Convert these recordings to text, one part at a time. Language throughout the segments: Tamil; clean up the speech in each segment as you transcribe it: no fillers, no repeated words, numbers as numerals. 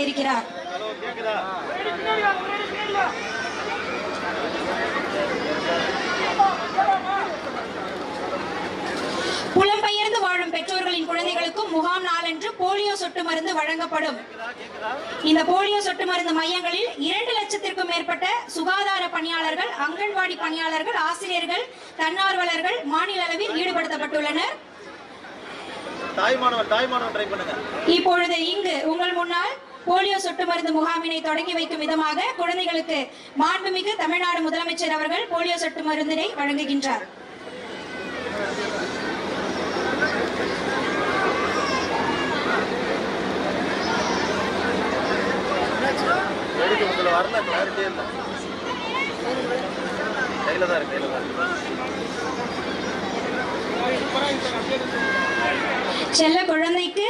இருக்கிறார். புலம்பெயர்ந்து வாழும் பெற்றோர்களின் குழந்தைகளுக்கும் முகாம் நாளன்று போலியோ சொட்டு மருந்து வழங்கப்படும். இந்த போலியோ சொட்டு மருந்து மையங்களில் 2 லட்சத்திற்கும் மேற்பட்ட சுகாதார பணியாளர்கள், அங்கன்வாடி பணியாளர்கள், ஆசிரியர்கள், தன்னார்வலர்கள் மாநில அளவில் ஈடுபடுத்தப்பட்டுள்ளனர். இப்பொழுது இங்கு உங்கள் முன்னால் போலியோ சொட்டு மருந்து முகாமினை தொடங்கி வைக்கும் விதமாக குழந்தைகளுக்கு மாண்புமிகு தமிழ்நாடு முதலமைச்சர் அவர்கள் போலியோ சொட்டு மருந்தினை வழங்குகின்றார். செல்ல குழந்தைக்கு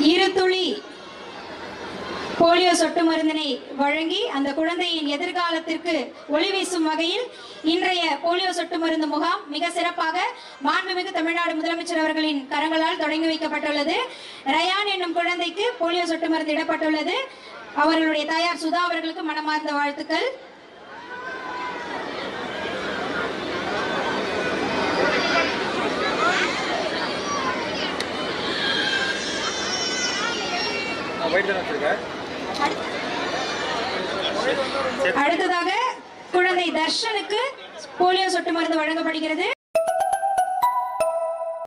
2 துளி போலியோ சொட்டு மருந்தினை வழங்கி அந்த குழந்தையின் எதிர்காலத்திற்கு ஒளி வீசும் வகையில் இன்றைய போலியோ சொட்டு மருந்து முகாம் மிக சிறப்பாக மாண்புமிகு தமிழ்நாடு முதலமைச்சர் அவர்களின் கரங்களால் தொடங்கி வைக்கப்பட்டுள்ளது. ரயான் என்னும் குழந்தைக்கு போலியோ சொட்டு மருந்து இடப்பட்டுள்ளது. அவர்களுடைய தாயார் சுதா அவர்களுக்கு மனமார்ந்த வாழ்த்துக்கள். அடுத்ததாக குழந்தை தர்ஷனுக்கு போலியோ சொட்டு மருந்து வழங்கப்படுகிறது.